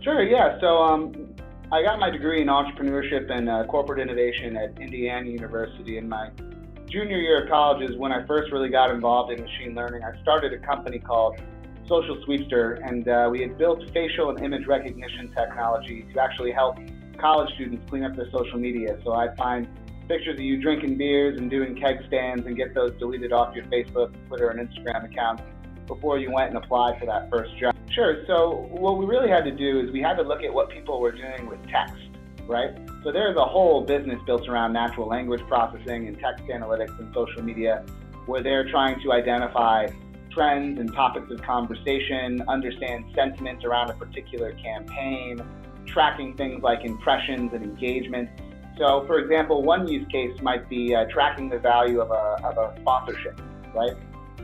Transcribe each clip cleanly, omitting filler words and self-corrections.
Sure, yeah. I got my degree in entrepreneurship and corporate innovation at Indiana University. In my junior year of college is when I first really got involved in machine learning. I started a company called Social Sweepster, and we had built facial and image recognition technology to actually help college students clean up their social media. So I'd find pictures of you drinking beers and doing keg stands and get those deleted off your Facebook, Twitter, and Instagram accounts before you went and applied for that first job. Sure, so what we really had to do is we had to look at what people were doing with text, right? So there's a whole business built around natural language processing and text analytics and social media where they're trying to identify trends and topics of conversation, understand sentiment around a particular campaign, tracking things like impressions and engagement. So for example, one use case might be tracking the value of a sponsorship, right?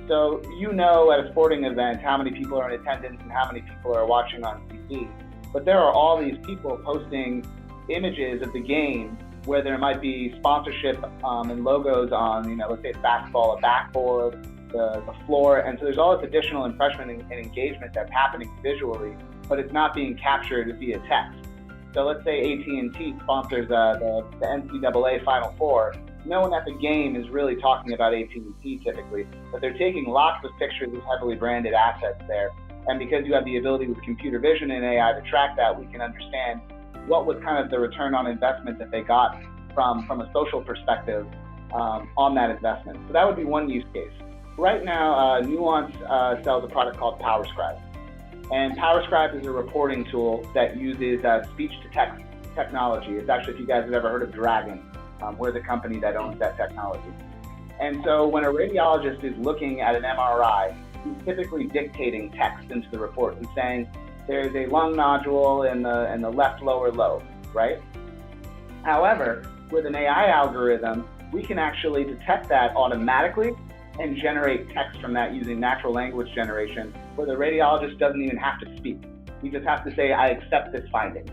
So you know at a sporting event how many people are in attendance and how many people are watching on TV. But there are all these people posting images of the game where there might be sponsorship and logos on, let's say it's basketball, a backboard, the floor. And so there's all this additional impression and engagement that's happening visually, but it's not being captured via text. So let's say AT&T sponsors the NCAA Final Four. No one at the game is really talking about AT&T typically, but they're taking lots of pictures of heavily branded assets there. And because you have the ability with computer vision and AI to track that, we can understand what was kind of the return on investment that they got from a social perspective on that investment. So that would be one use case. Right now, Nuance sells a product called PowerScribe. And PowerScribe is a reporting tool that uses speech-to-text technology. It's actually, if you guys have ever heard of Dragon, we're the company that owns that technology. And so when a radiologist is looking at an MRI, he's typically dictating text into the report and saying, there's a lung nodule in the left lower lobe, right? However, with an AI algorithm, we can actually detect that automatically and generate text from that using natural language generation, where the radiologist doesn't even have to speak. He just has to say, I accept this finding.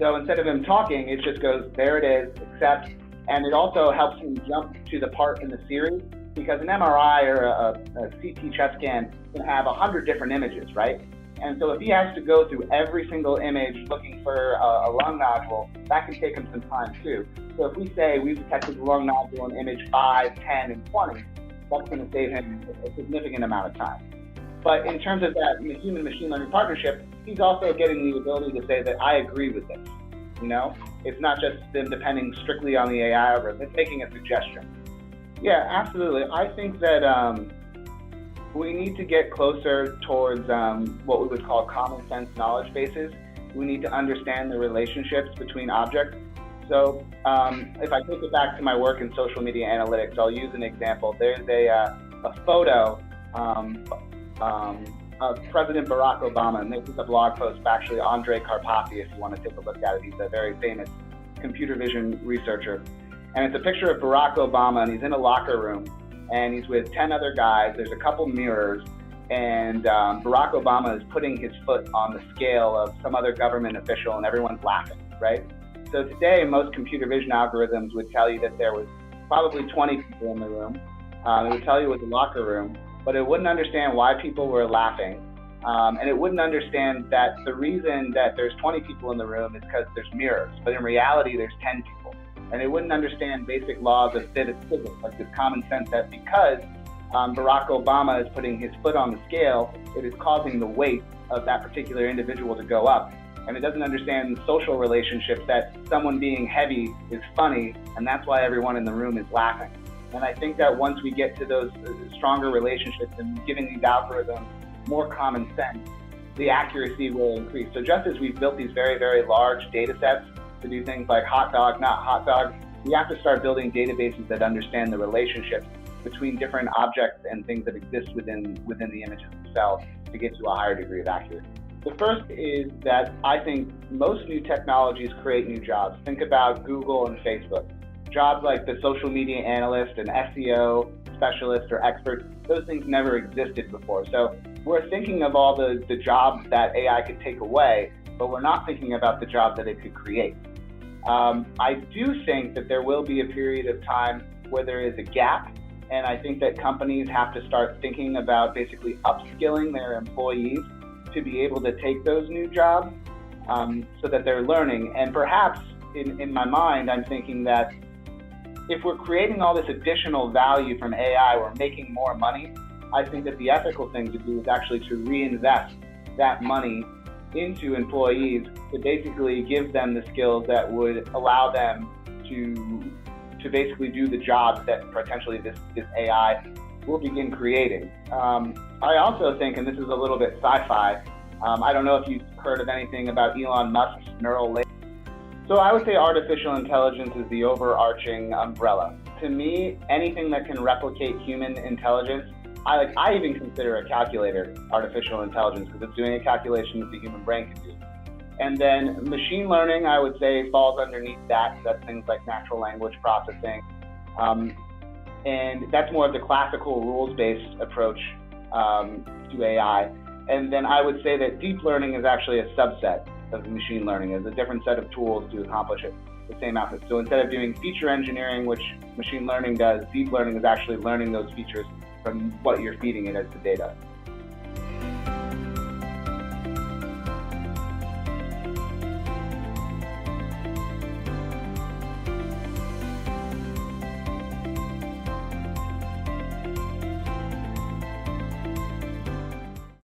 So instead of him talking, it just goes, there it is, accept. And it also helps him jump to the part in the series, because an MRI or a CT chest scan can have 100 different images, right? And so if he has to go through every single image looking for a lung nodule, that can take him some time too. So if we say we've detected the lung nodule in image 5, 10, and 20, that's going to save him a significant amount of time. But in terms of that human machine learning partnership, he's also getting the ability to say that I agree with this. It's not just them depending strictly on the AI algorithm, it's making a suggestion. Yeah, absolutely. I think that we need to get closer towards what we would call common sense knowledge bases. We need to understand the relationships between objects. So if I take it back to my work in social media analytics, I'll use an example. There's a photo of President Barack Obama, and this is a blog post by actually Andre Karpathy, if you want to take a look at it. He's a very famous computer vision researcher. And it's a picture of Barack Obama, and he's in a locker room, and he's with 10 other guys. There's a couple mirrors, and Barack Obama is putting his foot on the scale of some other government official, and everyone's laughing, right? So today, most computer vision algorithms would tell you that there was probably 20 people in the room. It would tell you it was a locker room, but it wouldn't understand why people were laughing. And it wouldn't understand that the reason that there's 20 people in the room is because there's mirrors, but in reality, there's 10 people. And it wouldn't understand basic laws of physics, like this common sense that because Barack Obama is putting his foot on the scale, it is causing the weight of that particular individual to go up. And it doesn't understand the social relationships that someone being heavy is funny, and that's why everyone in the room is laughing. And I think that once we get to those stronger relationships and giving these algorithms more common sense, the accuracy will increase. So just as we've built these very, very large data sets to do things like hot dog, not hot dog, we have to start building databases that understand the relationships between different objects and things that exist within the images themselves to get to a higher degree of accuracy. The first is that I think most new technologies create new jobs. Think about Google and Facebook. Jobs like the social media analyst, an SEO specialist or expert, those things never existed before. So we're thinking of all the jobs that AI could take away, but we're not thinking about the jobs that it could create. I do think that there will be a period of time where there is a gap, and I think that companies have to start thinking about basically upskilling their employees to be able to take those new jobs so that they're learning. And perhaps in my mind, I'm thinking that if we're creating all this additional value from AI, we're making more money. I think that the ethical thing to do is actually to reinvest that money into employees to basically give them the skills that would allow them to basically do the jobs that potentially this AI will begin creating. I also think, and this is a little bit sci-fi, I don't know if you've heard of anything about Elon Musk's neural lace. So I would say artificial intelligence is the overarching umbrella. To me, anything that can replicate human intelligence, I even consider a calculator artificial intelligence because it's doing a calculation that the human brain can do. And then machine learning, I would say, falls underneath that. That's things like natural language processing. And that's more of the classical rules-based approach to AI. And then I would say that deep learning is actually a subset of machine learning. It's a different set of tools to accomplish it, the same output. So instead of doing feature engineering, which machine learning does, deep learning is actually learning those features from what you're feeding it as the data.